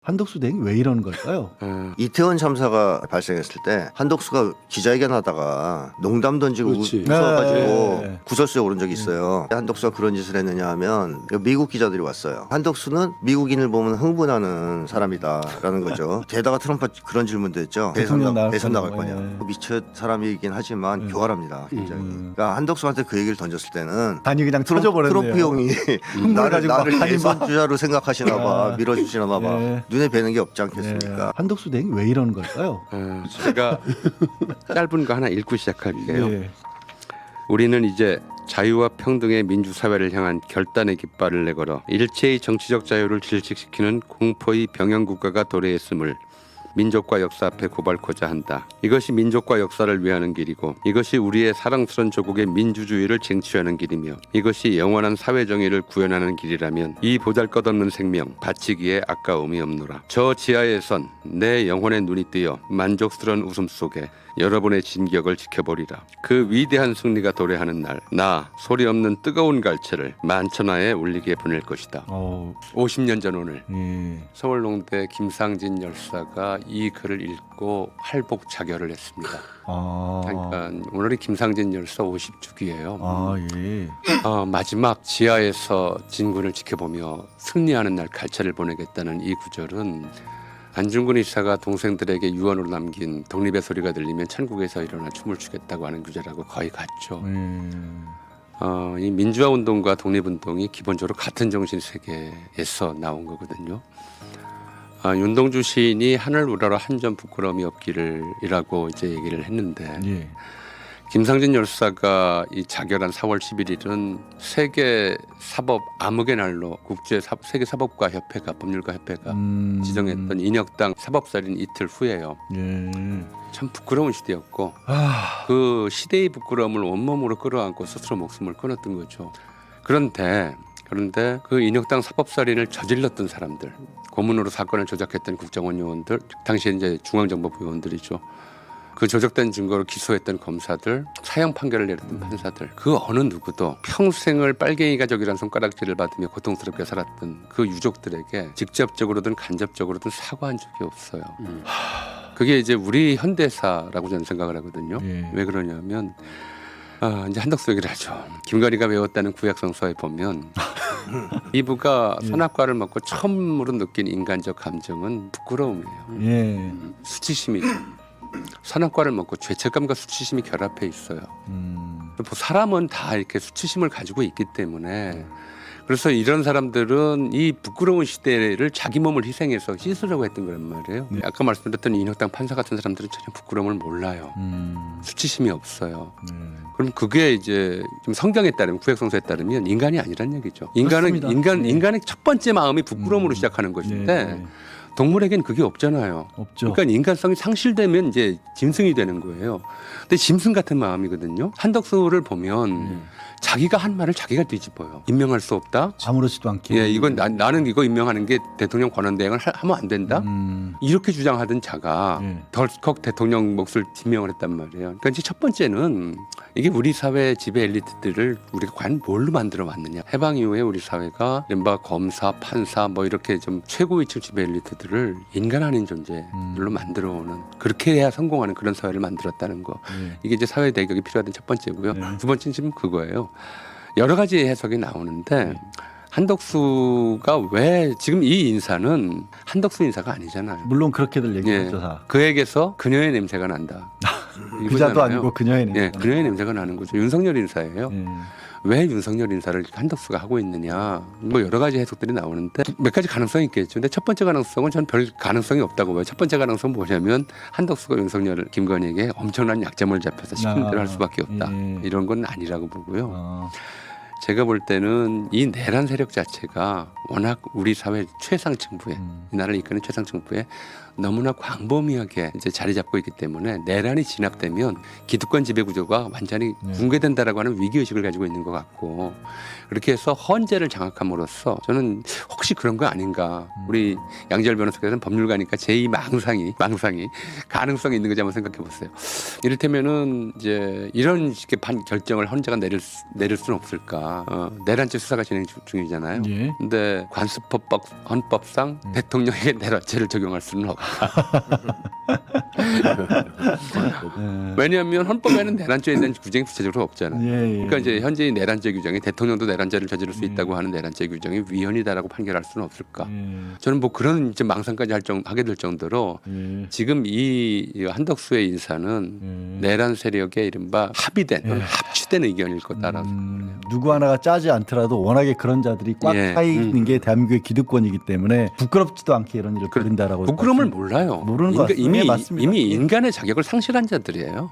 한덕수 대행이 왜 이러는 걸까요? 이태원 참사가 발생했을 때 한덕수가 기자회견하다가 농담 던지고 그렇지. 웃어가지고 네. 구설수에 오른 적이 있어요. 한덕수가 그런 짓을 했느냐 하면 미국 기자들이 왔어요. 한덕수는 미국인을 보면 흥분하는 사람이다라는 거죠. 게다가 트럼프 그런 질문도 했죠. 대통령 대선 나갈 거냐. 거냐. 미쳐 사람이긴 하지만 교활합니다. 굉장히. 그러니까 한덕수한테 그 얘기를 던졌을 때는 단이 그냥 터져버렸네요. 트럼프 형이 나를 가지고 예선 주자로 생각하시나 봐. 밀어주시나 봐. 예. 눈에 뵈는 게 없지 않겠습니까? 한덕수 대행이 왜 이러는 걸까요? 제가 짧은 거 하나 읽고 시작할게요. 예. 우리는 이제 자유와 평등의 민주사회를 향한 결단의 깃발을 내걸어 일체의 정치적 자유를 질식시키는 공포의 병영국가가 도래했음을 민족과 역사 앞에 고발코자 한다. 이것이 민족과 역사를 위하는 길이고 이것이 우리의 사랑스러운 조국의 민주주의를 쟁취하는 길이며 이것이 영원한 사회정의를 구현하는 길이라면 이 보잘것없는 생명 바치기에 아까움이 없노라. 저 지하에선 내 영혼의 눈이 뜨여 만족스러운 웃음 속에 여러분의 진격을 지켜보리라. 그 위대한 승리가 도래하는 날 나 소리 없는 뜨거운 갈채를 만천하에 울리게 보낼 것이다. 50년 전 오늘 예. 서울농대 김상진 열사가 이 글을 읽고 할복 자결을 했습니다. 그러니까 오늘이 김상진 열사 50주기예요. 예. 마지막 지하에서 진군을 지켜보며 승리하는 날 갈채를 보내겠다는 이 구절은 안중근 의사가 동생들에게 유언으로 남긴 독립의 소리가 들리면 천국에서 일어나 춤을 추겠다고 하는 구절하고 거의 같죠. 이 민주화 운동과 독립 운동이 기본적으로 같은 정신 세계에서 나온 거거든요. 윤동주 시인이 하늘 우러러 한 점 부끄러움이 없기를이라고 이제 얘기를 했는데 예. 김상진 열사가 이 자결한 4월 11일은 세계 사법 암흑의 날로 세계 사법가 협회가 법률가 협회가 지정했던 인혁당 사법살인 이틀 후예요. 예. 참 부끄러운 시대였고 그 시대의 부끄러움을 온몸으로 끌어안고 스스로 목숨을 끊었던 거죠. 그런데 그 인혁당 사법살인을 저질렀던 사람들, 고문으로 사건을 조작했던 국정원 요원들, 당시에 이제 중앙정보부 요원들이죠. 그 조작된 증거로 기소했던 검사들, 사형 판결을 내렸던 판사들, 그 어느 누구도 평생을 빨갱이 가족이라는 손가락질을 받으며 고통스럽게 살았던 그 유족들에게 직접적으로든 간접적으로든 사과한 적이 없어요. 그게 이제 우리 현대사라고 저는 생각을 하거든요. 예. 왜 그러냐면 이제 한덕수 얘기를 하죠. 김건희가 외웠다는 구약성서에 보면 이브가 선악과를 먹고 처음으로 느낀 인간적 감정은 부끄러움이에요. 예. 수치심이죠. 선악과를 먹고 죄책감과 수치심이 결합해 있어요. 사람은 다 이렇게 수치심을 가지고 있기 때문에 그래서 이런 사람들은 이 부끄러운 시대를 자기 몸을 희생해서 씻으려고 했던 거란 말이에요. 네. 아까 말씀드렸던 인혁당 판사 같은 사람들은 전혀 부끄러움을 몰라요. 수치심이 없어요. 그럼 그게 이제 좀 성경에 따르면 구약성서에 따르면 인간이 아니란 얘기죠. 그렇습니다. 인간의 첫 번째 마음이 부끄러움으로 시작하는 것인데 동물에겐 그게 없잖아요. 없죠. 그러니까 인간성이 상실되면 이제 짐승이 되는 거예요. 근데 짐승 같은 마음이거든요. 한덕수를 보면 자기가 한 말을 자기가 뒤집어요. 임명할 수 없다. 아무렇지도 않게. 예, 이건 나는 이거 임명하는 게 대통령 권한대행을 하면 안 된다. 이렇게 주장하던 자가 덜컥 대통령 몫을 임명을 했단 말이에요. 그러니까 이제 첫 번째는 이게 우리 사회 지배 엘리트들을 우리가 과연 뭘로 만들어 왔느냐. 해방 이후에 우리 사회가 이른바 검사, 판사 뭐 이렇게 좀 최고위층 지배 엘리트들을 인간 아닌 존재들로 만들어 오는 그렇게 해야 성공하는 그런 사회를 만들었다는 거. 이게 이제 사회 대격이 필요하던 첫 번째고요. 두 번째는 지금 그거예요. 여러 가지 해석이 나오는데 한덕수가 왜 지금 이 인사는 한덕수 인사가 아니잖아요. 물론 그렇게들 얘기했죠. 다. 그에게서 그녀의 냄새가 난다. 그자도 아니고 그녀의 냄새. 예, 그녀의 냄새가 나는 거죠. 윤석열 인사예요. 왜 윤석열 인사를 한덕수가 하고 있느냐. 뭐 여러 가지 해석들이 나오는데 몇 가지 가능성이 있겠죠. 근데 첫 번째 가능성은 저는 별 가능성이 없다고 봐요. 첫 번째 가능성은 뭐냐면 한덕수가 윤석열 김건희에게 엄청난 약점을 잡혀서 시킨 대로 할 수밖에 없다. 이런 건 아니라고 보고요. 제가 볼 때는 이 내란 세력 자체가 워낙 우리 사회 최상층부에 이 나라를 이끄는 최상층부에 너무나 광범위하게 이제 자리 잡고 있기 때문에 내란이 진압되면 기득권 지배 구조가 완전히 붕괴된다라고 하는 위기 의식을 가지고 있는 것 같고 그렇게 해서 헌재를 장악함으로써 저는 혹시 그런 거 아닌가. 우리 양지열 변호사께서는 법률가니까 제2 망상이 가능성이 있는 거지 한번 생각해 보세요. 이를테면은 이제 이런 식의 결정을 헌재가 내릴 수는 없을까. 내란죄 수사가 진행 중이잖아요. 예. 근데 그런데 헌법상 대통령에게 내란죄를 적용할 수는 없다. 왜냐하면 헌법에는 내란죄에 대한 규정이 구체적으로 없잖아요. 그러니까 이제 현재의 내란죄 규정이 대통령도 내란죄를 저지를 수 있다고 하는 내란죄 규정이 위헌이다라고 판결할 수는 없을까? 저는 뭐 그런 이제 망상까지 하게 될 정도로 지금 이 한덕수의 인사는 내란 세력의 이른바 합의된 합치된 의견일 거다라고 생각해요. 누구 하나가 짜지 않더라도 워낙에 그런 자들이 꽉 차 있는 게 대한민국의 기득권이기 때문에 부끄럽지도 않게 이런 일을 벌인다라고. 부끄러움을 몰라요. 모르는 것 같습니다. 이미 인간의 자격을 상실한 자들이에요.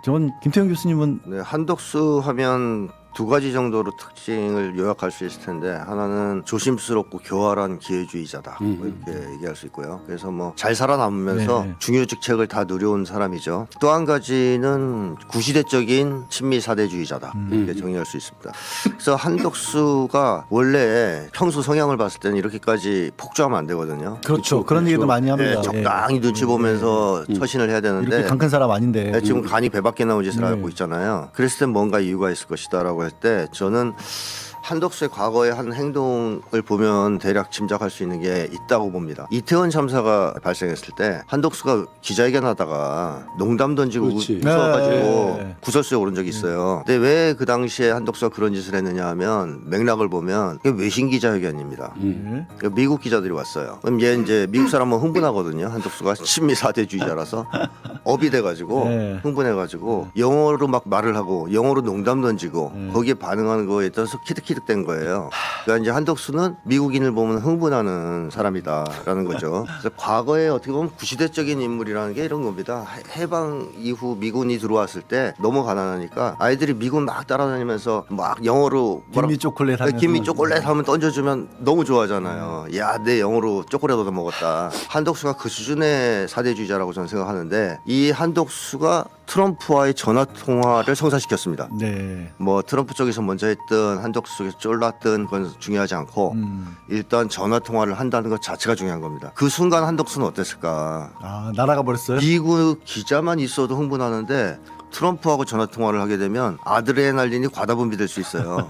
전 김태형 교수님은 네, 한덕수 하면 두 가지 정도로 특징을 요약할 수 있을 텐데, 하나는 조심스럽고 교활한 기회주의자다, 뭐 이렇게 얘기할 수 있고요. 그래서 뭐 잘 살아남으면서 중요 직책을 다 누려온 사람이죠. 또 한 가지는 구시대적인 친미 사대주의자다, 이렇게 정의할 수 있습니다. 그래서 한덕수가 원래 평소 성향을 봤을 때는 이렇게까지 폭주하면 안 되거든요. 그렇죠. 그런 얘기도 많이 합니다. 네, 적당히 눈치 보면서 처신을 해야 되는데, 이렇게 강큰 사람 아닌데 네, 지금 간이 배 밖에 나온 짓을 하고 있잖아요. 그랬을 땐 뭔가 이유가 있을 것이다라고 할 때, 저는 한덕수의 과거의 한 행동을 보면 대략 짐작할 수 있는 게 있다고 봅니다. 이태원 참사가 발생했을 때 한덕수가 기자회견하다가 농담 던지고 웃어가지고 구설수에 오른 적이 있어요. 근데 왜 그 당시에 한덕수가 그런 짓을 했느냐 하면, 맥락을 보면 그게 외신 기자회견입니다. 미국 기자들이 왔어요. 그럼 얘 이제 미국 사람은 흥분하거든요. 한덕수가 친미 사대주의자라서 업이 돼가지고 흥분해가지고 영어로 막 말을 하고 영어로 농담 던지고 거기에 반응하는 거에 따라서 키득키득 된 거예요. 그러니까 이제 한덕수는 미국인을 보면 흥분하는 사람이다라는 거죠. 그래서 과거에 어떻게 보면 구시대적인 인물이라는 게 이런 겁니다. 해방 이후 미군이 들어왔을 때 너무 가난하니까 아이들이 미군 막 따라다니면서 막 영어로 김미 초콜릿 하면서 김미 초콜릿 하면 던져주면 너무 좋아하잖아요. 야, 내 영어로 초콜릿 얻어 먹었다. 한덕수가 그 수준의 사대주의자라고 저는 생각하는데, 이 한덕수가 트럼프와의 전화 통화를 성사시켰습니다. 뭐 트럼프 쪽에서 먼저 했든 한덕수 쪽에서 쫄랐든 그건 중요하지 않고 일단 전화 통화를 한다는 것 자체가 중요한 겁니다. 그 순간 한덕수는 어땠을까? 날아가 버렸어요. 미국 기자만 있어도 흥분하는데 트럼프하고 전화 통화를 하게 되면 아드레날린이 과다분비될 수 있어요.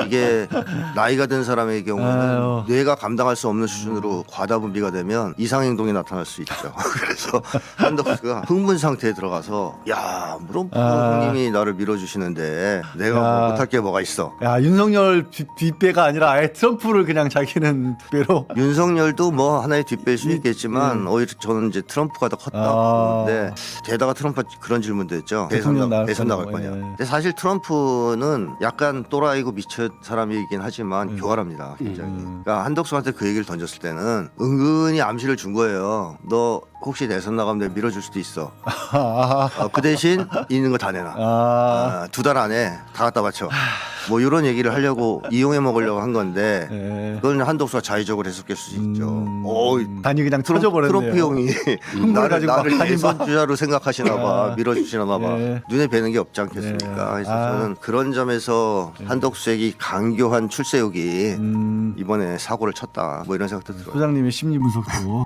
이게 나이가 든 사람의 경우는 뇌가 감당할 수 없는 수준으로 과다분비가 되면 이상행동이 나타날 수 있죠. 그래서 한덕수가 흥분 상태에 들어가서, 야, 물론 형님이 나를 밀어주시는데 내가 뭐 못할 게 뭐가 있어. 야, 윤석열 뒷배가 아니라 아예 트럼프를 그냥 자기는 뒷배로. 윤석열도 뭐 하나의 뒷배일 수 있겠지만 오히려 저는 이제 트럼프가 더 컸다. 근데 게다가 트럼프가 그런 질문도 했죠. 대선 나갈 거냐. 근데 사실 트럼프는 약간 또라이고 미쳐 사람이긴 하지만 교활합니다, 굉장히. 그러니까 한덕수한테 그 얘기를 던졌을 때는 은근히 암시를 준 거예요. 너 혹시 대선 나가면 내가 밀어줄 수도 있어. 그 대신 있는 거 다 내놔. 2달 안에 다 갖다 바쳐. 뭐 이런 얘기를 하려고 이용해 먹으려고 한 건데, 그건 한덕수가 자의적으로 해석할 수 있죠. 단이 그냥 터져버렸네요. 트럼프 형이 나를 대선 주자로 생각하시나 봐, 밀어주시나 봐. 눈에 뵈는 게 없지 않겠습니까? 그래서 저는 그런 점에서 한덕수에게 강교한 출세욕이 이번에 사고를 쳤다, 뭐 이런 생각도 들어요. 소장님의 심리 분석도